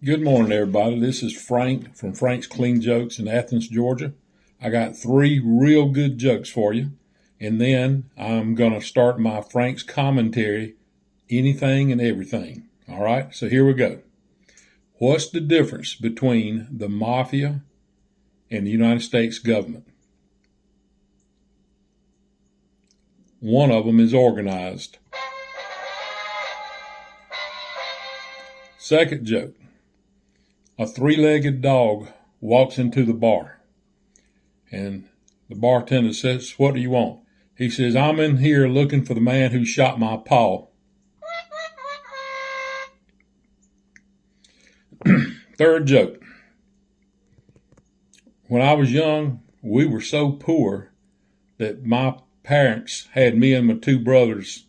Good morning, everybody. This is Frank from Frank's Clean Jokes in Athens, Georgia. I got 3 real good jokes for you, and then I'm going to start my Frank's commentary, anything and everything. All right, so here we go. What's the difference between the mafia and the United States government? One of them is organized. Second joke. A 3-legged dog walks into the bar, and the bartender says, "What do you want?" He says, "I'm in here looking for the man who shot my paw." Third joke. When I was young, we were so poor that my parents had me and my 2 brothers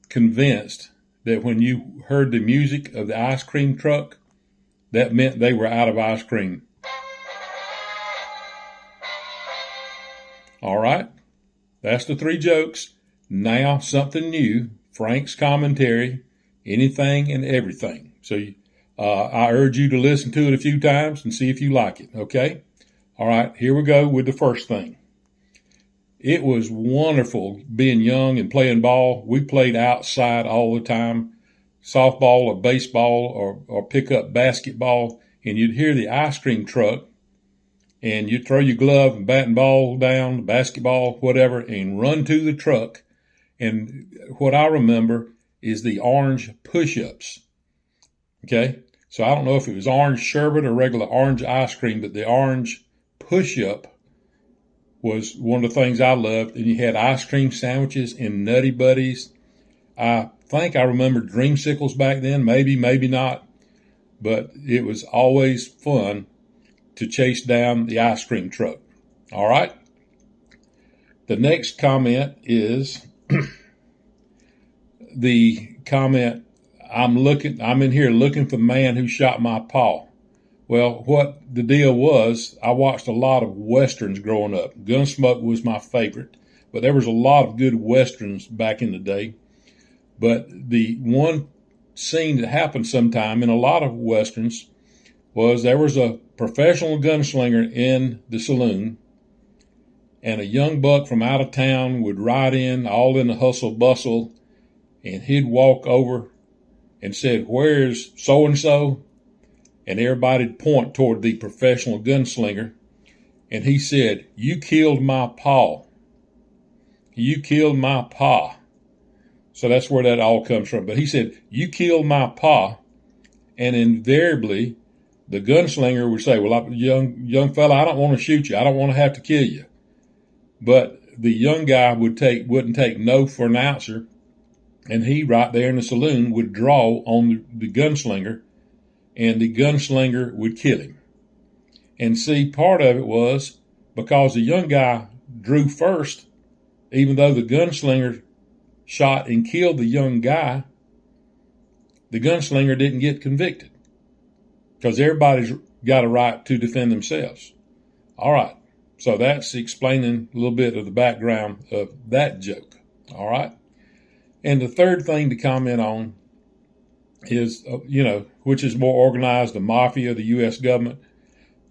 convinced that when you heard the music of the ice cream truck, that meant they were out of ice cream. All right, that's the 3 jokes. Now something new, Frank's commentary, anything and everything. So I urge you to listen to it a few times and see if you like it, okay? All right, here we go with the first thing. It was wonderful being young and playing ball. We played outside all the time, softball or baseball or pick up basketball, and you'd hear the ice cream truck, and you'd throw your glove and bat and ball down, basketball, whatever, and run to the truck. And what I remember is the orange push-ups. Okay, so I don't know if it was orange sherbet or regular orange ice cream, but the orange push-up was one of the things I loved. And you had ice cream sandwiches and Nutty Buddies. I think I remember dreamsicles back then, maybe not, but it was always fun to chase down the ice cream truck. All right. The next comment is the comment, I'm in here looking for the man who shot my paw. Well, what the deal was, I watched a lot of Westerns growing up. Gunsmoke was my favorite, but there was a lot of good Westerns back in the day. But the one scene that happened sometime in a lot of Westerns was there was a professional gunslinger in the saloon, and a young buck from out of town would ride in, all in the hustle bustle, and he'd walk over and said, "Where's so-and-so?" And everybody'd point toward the professional gunslinger, and he said, "You killed my pa. You killed my pa." So that's where that all comes from. But he said, "You killed my pa," and invariably the gunslinger would say, "Well, young fella, I don't want to shoot you. I don't want to have to kill you." But the young guy wouldn't take no for an answer, and he right there in the saloon would draw on the gunslinger, and the gunslinger would kill him. And see, part of it was because the young guy drew first, even though the gunslinger shot and killed the young guy, the gunslinger didn't get convicted because everybody's got a right to defend themselves. All right, so that's explaining a little bit of the background of that joke. All right, and the third thing to comment on is, which is more organized, the mafia, the U.S. government.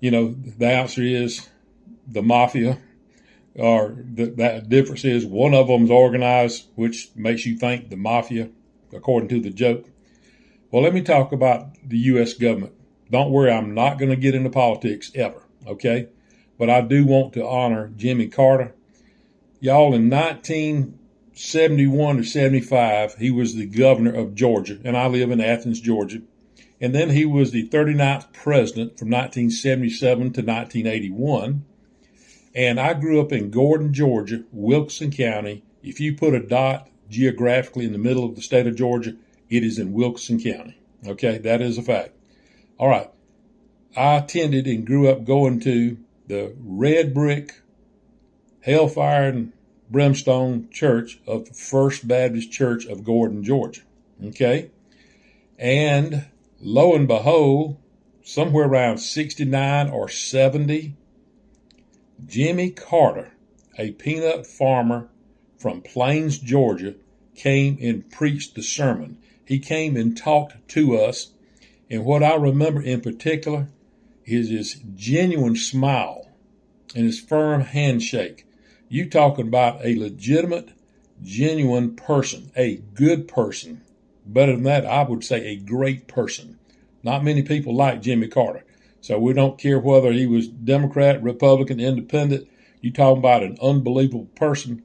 The answer is the mafia. Or that difference is one of them's organized, which makes you think the mafia, according to the joke. Well, let me talk about the U.S. government. Don't worry, I'm not going to get into politics ever, okay? But I do want to honor Jimmy Carter. Y'all, in 1971 or 75, he was the governor of Georgia, and I live in Athens, Georgia. And then he was the 39th president from 1977 to 1981. And I grew up in Gordon, Georgia, Wilkeson County. If you put a dot geographically in the middle of the state of Georgia, it is in Wilkeson County. Okay, that is a fact. All right. I attended and grew up going to the red brick, hellfire and brimstone church of First Baptist Church of Gordon, Georgia. Okay. And lo and behold, somewhere around 69 or 70, Jimmy Carter, a peanut farmer from Plains, Georgia, came and preached the sermon. He came and talked to us And what I remember in particular is his genuine smile and his firm handshake. You talking about a legitimate, genuine person, a good person. Better than that, I would say a great person. Not many people like Jimmy Carter. So we don't care whether he was Democrat, Republican, Independent. You talking about an unbelievable person.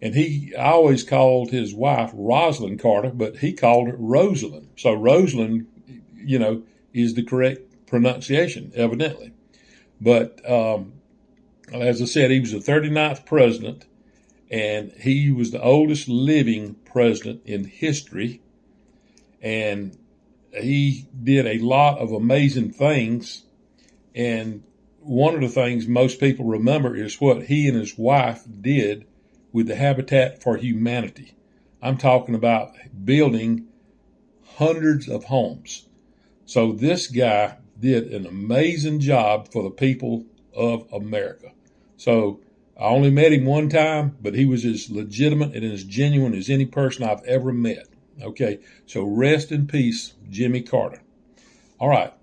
And I always called his wife Rosalind Carter, but he called her Rosalind. So Rosalind, is the correct pronunciation, evidently. But as I said, he was the 39th president, and he was the oldest living president in history. And he did a lot of amazing things. And one of the things most people remember is what he and his wife did with the Habitat for Humanity. I'm talking about building hundreds of homes. So this guy did an amazing job for the people of America. So I only met him one time, but he was as legitimate and as genuine as any person I've ever met. Okay, so rest in peace, Jimmy Carter. All right,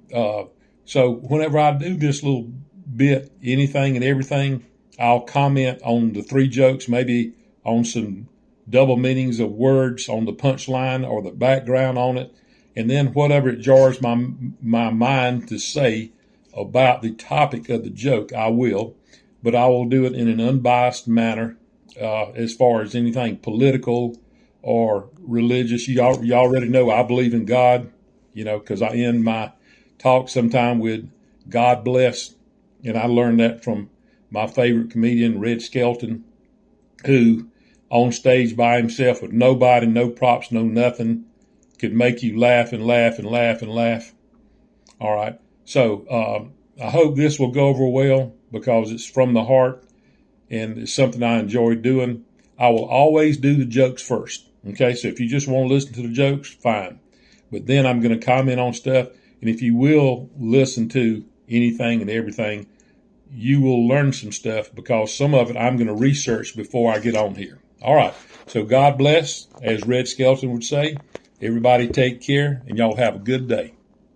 so whenever I do this little bit, anything and everything, I'll comment on the three jokes, maybe on some double meanings of words on the punchline or the background on it, and then whatever it jars my mind to say about the topic of the joke, I will, but I will do it in an unbiased manner as far as anything political or religious. You already know I believe in God, because I end my talk sometime with God bless, and I learned that from my favorite comedian, Red Skelton, who on stage by himself with nobody, no props, no nothing, could make you laugh and laugh and laugh and laugh. All right. So I hope this will go over well because it's from the heart and it's something I enjoy doing. I will always do the jokes first. Okay. So if you just want to listen to the jokes, fine. But then I'm going to comment on stuff. And if you will listen to anything and everything, you will learn some stuff because some of it I'm going to research before I get on here. All right. So God bless, as Red Skelton would say. Everybody take care, and y'all have a good day.